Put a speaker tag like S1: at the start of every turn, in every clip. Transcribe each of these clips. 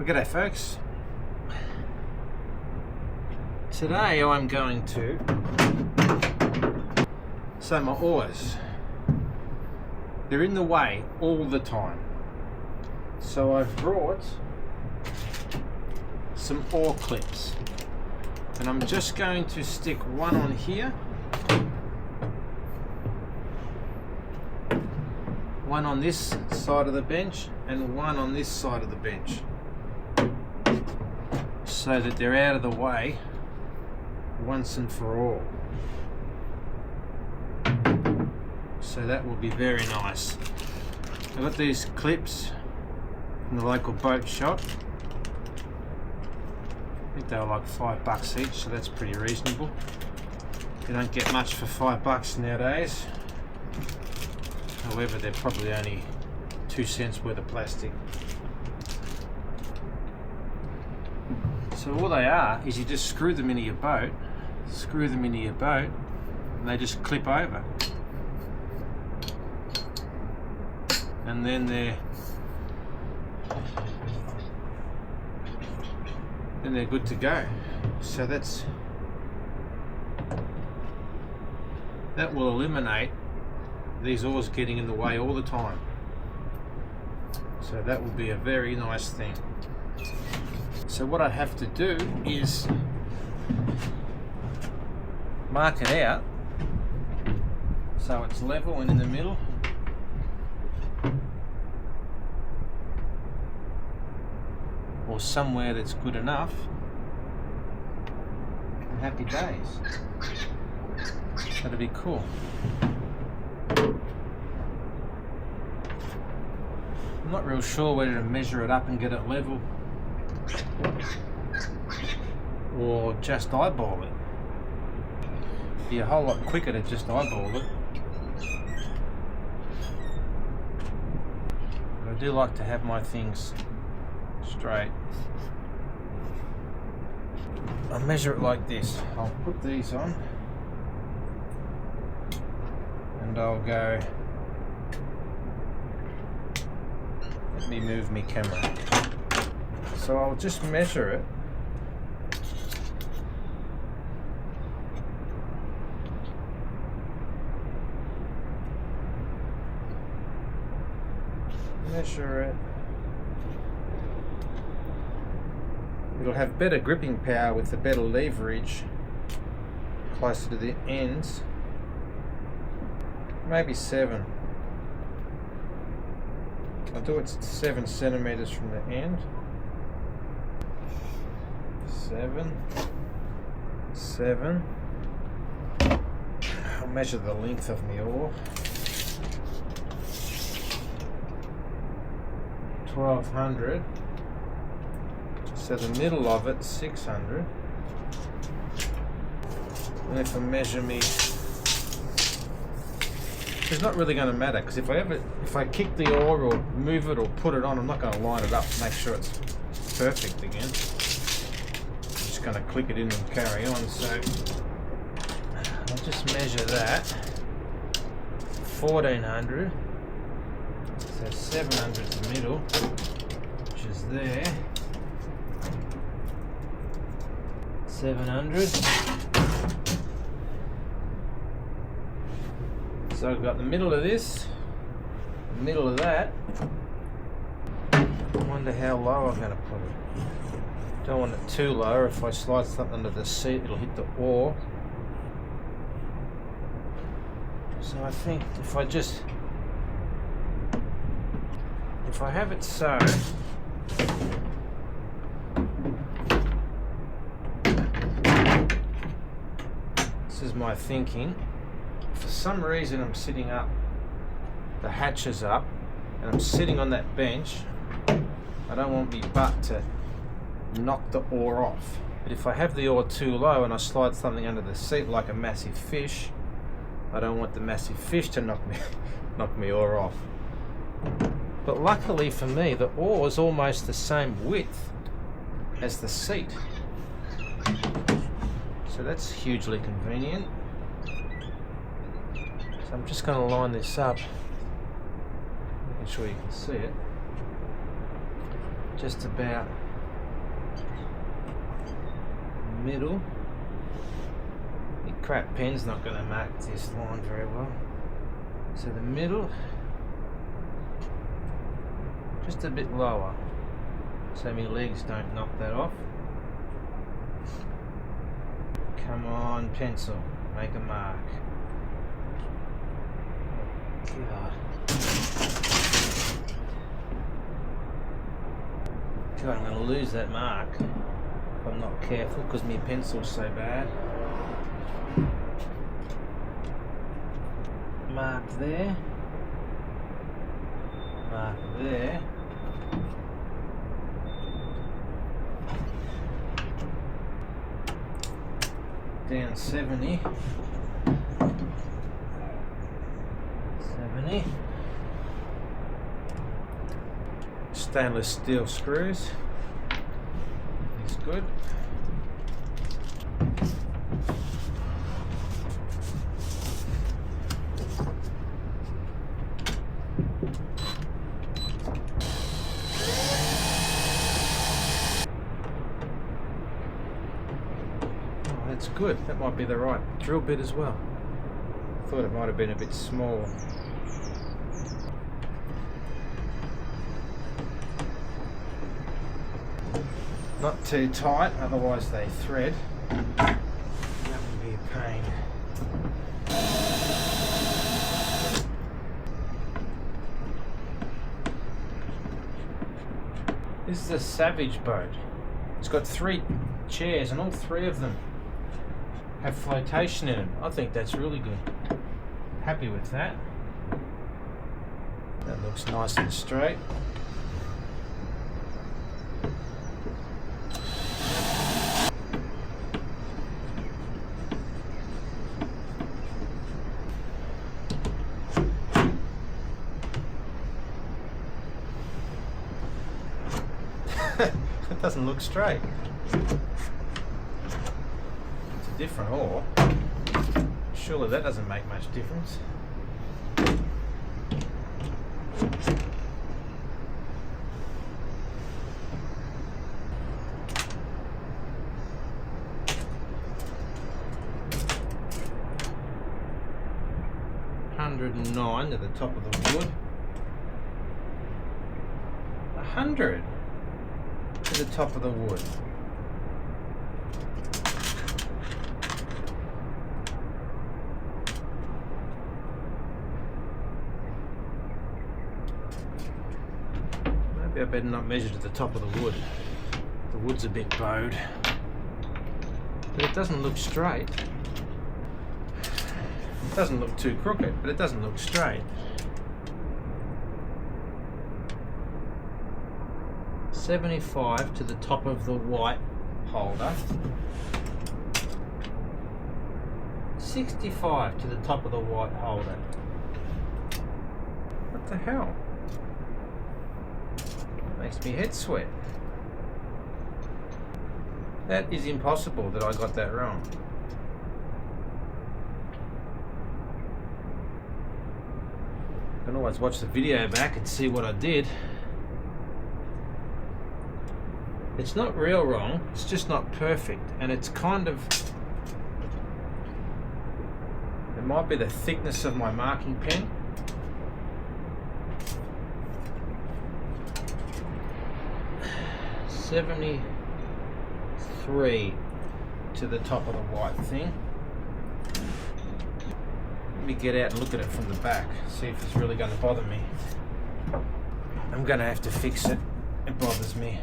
S1: Well, g'day folks. Today I'm going to my oars. They're in the way all the time. So I've brought some oar clips. And I'm just going to stick one on here, one on this side of the bench, and one on this side of the bench, so that they're out of the way once and for all. So that will be very nice. I got these clips from the local boat shop. I think they were like $5 each, so that's pretty reasonable. You don't get much for $5 nowadays. However, they're probably only 2 cents worth of plastic. So all they are is you just screw them into your boat, and they just clip over. And then they're good to go. So that will eliminate these oars getting in the way all the time. So that will be a very nice thing. So what I have to do is mark it out so it's level and in the middle. Or somewhere that's good enough. And happy days. That'd be cool. I'm not real sure whether to measure it up and get it level, or just eyeball it. It'd be a whole lot quicker to just eyeball it. But I do like to have my things straight. I'll measure it like this. I'll put these on and I'll go, let me move my camera. So I'll just measure it. Measure it. It'll have better gripping power with the better leverage closer to the ends. Maybe 7. I'll do it 7 centimeters from the end. 7. I'll measure the length of my oar. 1200. So the middle of it, 600. And if I measure me, it's not really going to matter, because if I kick the oar or move it or put it on, I'm not going to line it up to make sure it's perfect again. I'm just going to click it in and carry on. So I'll just measure that. 1400. So 700 is the middle, which is there. 700. So I've got the middle of this, the middle of that. I wonder how low I'm going to put it. Don't want it too low, or if I slide something under the seat it'll hit the oar. So I think if I have it so, this is my thinking. For some reason I'm sitting up, the hatch is up, and I'm sitting on that bench. I don't want my butt to knock the oar off. But if I have the oar too low and I slide something under the seat like a massive fish, I don't want the massive fish to knock me oar off. But luckily for me, the oar is almost the same width as the seat. So that's hugely convenient. So I'm just going to line this up, making sure you can see it. Just about middle. Your crap pen's not going to mark this line very well. So the middle, just a bit lower, so my legs don't knock that off. Come on, pencil, make a mark. God. God, I'm going to lose that mark if I'm not careful because my pencil's so bad. Mark there. Mark there. Down 70. 70. Stainless steel screws. It's good. That's good. That might be the right drill bit as well. Thought it might have been a bit small. Not too tight, otherwise they thread. That would be a pain. This is a Savage boat. It's got 3 chairs and all 3 of them have flotation in them. I think that's really good. Happy with that. That looks nice and straight. It doesn't look straight. It's a different oar. Surely that doesn't make much difference. $109 to the top of the wood. 100 to the top of the wood. Maybe I better not measure to the top of the wood. The wood's a bit bowed. But it doesn't look straight. It doesn't look too crooked, but it doesn't look straight. 75 to the top of the white holder. 65 to the top of the white holder. What the hell? Makes me head sweat. That is impossible that I got that wrong. I can always watch the video back and see what I did. It's not real wrong, it's just not perfect, and it's kind of, it might be the thickness of my marking pen. $73 to the top of the white thing. Let me get out and look at it from the back, see if it's really going to bother me. I'm going to have to fix it. It bothers me.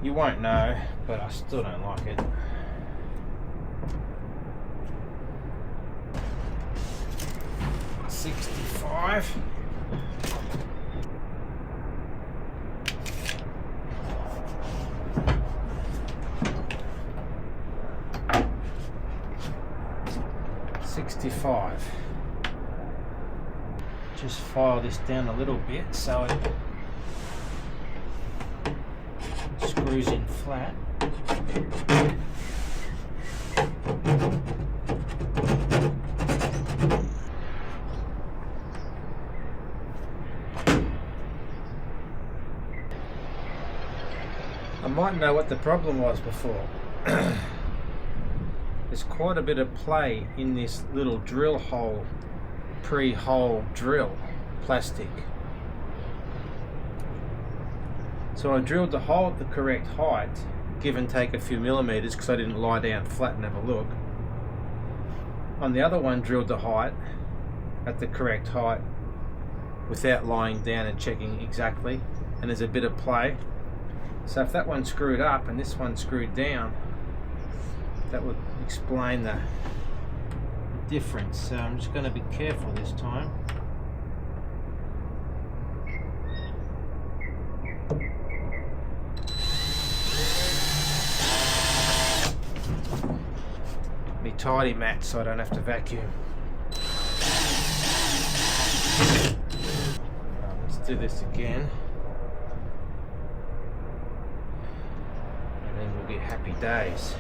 S1: You won't know, but I still don't like it. $65. $65. Just file this down a little bit so it screws in flat. I might know what the problem was before. There's quite a bit of play in this little drill hole, pre-hole drill plastic. So I drilled the hole at the correct height, give and take a few millimeters because I didn't lie down flat and have a look. On the other one, drilled the height at the correct height without lying down and checking exactly, and there's a bit of play. So if that one screwed up and this one screwed down, that would explain the difference. So I'm just going to be careful this time. Me tidy mat so I don't have to vacuum. Let's do this again. And then we'll get happy days.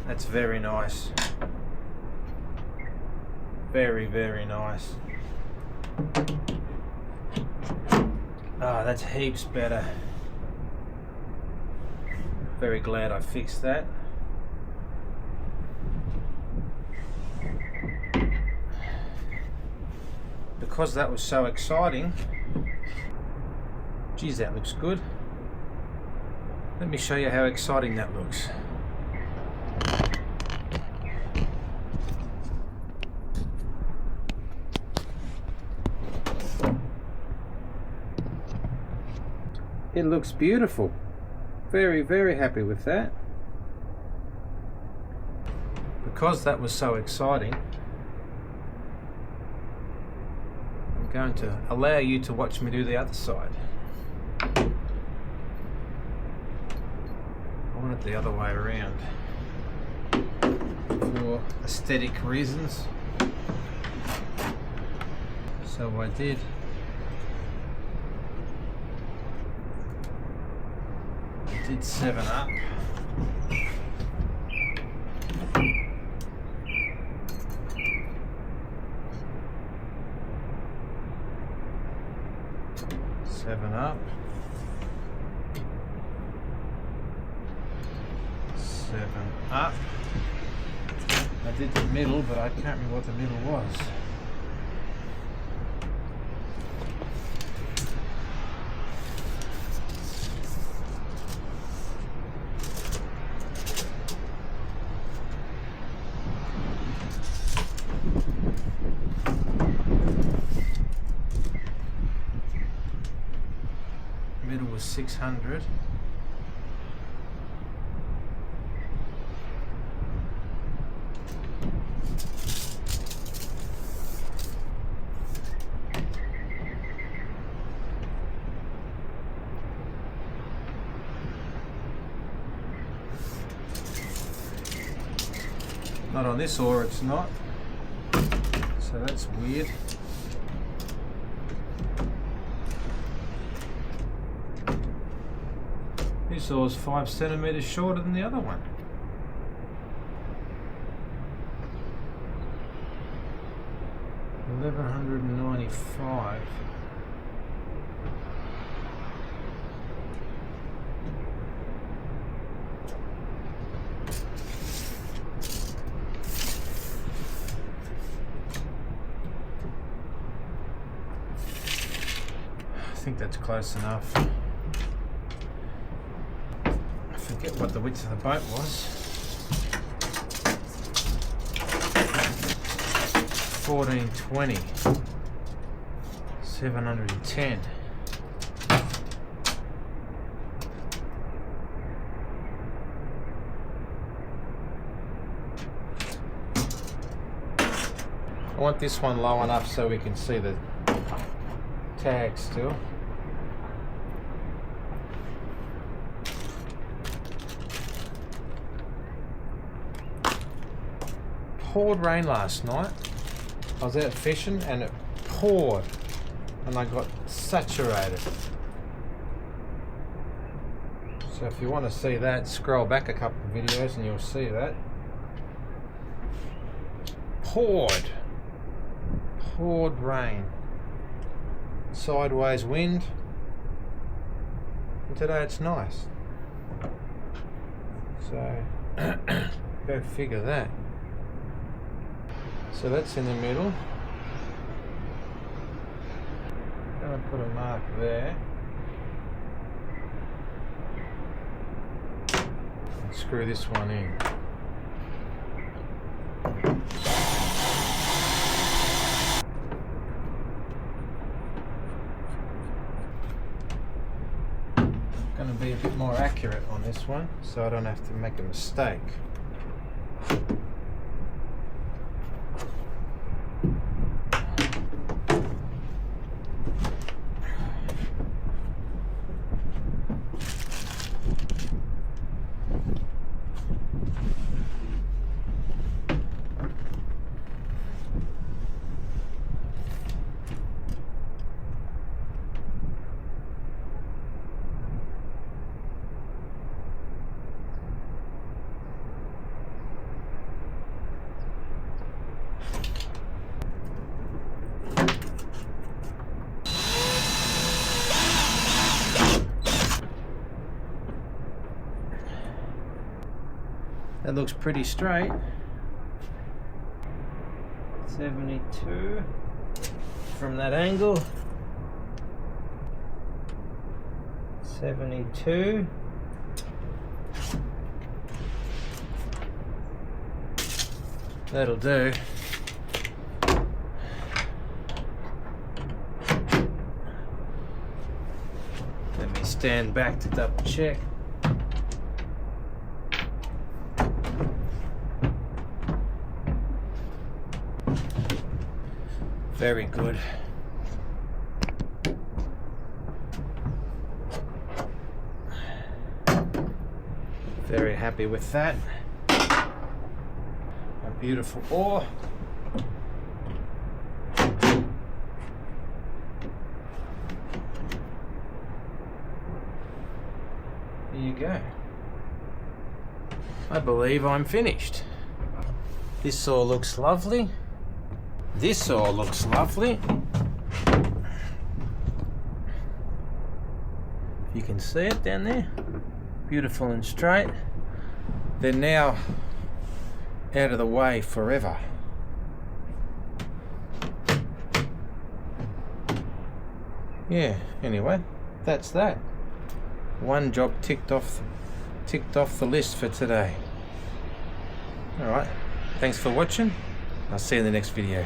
S1: That's very nice. Very, very nice. Ah, that's heaps better. Very glad I fixed that. Because that was so exciting. Geez, that looks good. Let me show you how exciting that looks. It looks beautiful. Very, very happy with that. Because that was so exciting, I'm going to allow you to watch me do the other side. I want it the other way around for aesthetic reasons. So I did. Did 7 up. Seven up. 7 up. I did the middle, but I can't remember what the middle was. Middle was 600. Not on this oar, it's not. So that's weird. This oar's 5 centimeters shorter than the other one. $1,195. I think that's close enough. I forget what the width of the boat was. 1420. 710. I want this one low enough so we can see the tag still. Poured rain last night. I was out fishing and it poured. I and I got saturated. So if you want to see that, scroll back a couple of videos and you'll see that. Poured rain, sideways wind, and today it's nice. So go figure that. So that's in the middle. I'm going to put a mark there. And screw this one in. Going to be a bit more accurate on this one so I don't have to make a mistake. That looks pretty straight. 72 from that angle. 72. That'll do. Let me stand back to double check. Very good. Very happy with that. A beautiful oar. There you go. I believe I'm finished. This oar looks lovely. This oar looks lovely. You can see it down there. Beautiful and straight. They're now out of the way forever. Yeah, anyway, that's that. One job ticked off the list for today. Alright, thanks for watching. I'll see you in the next video.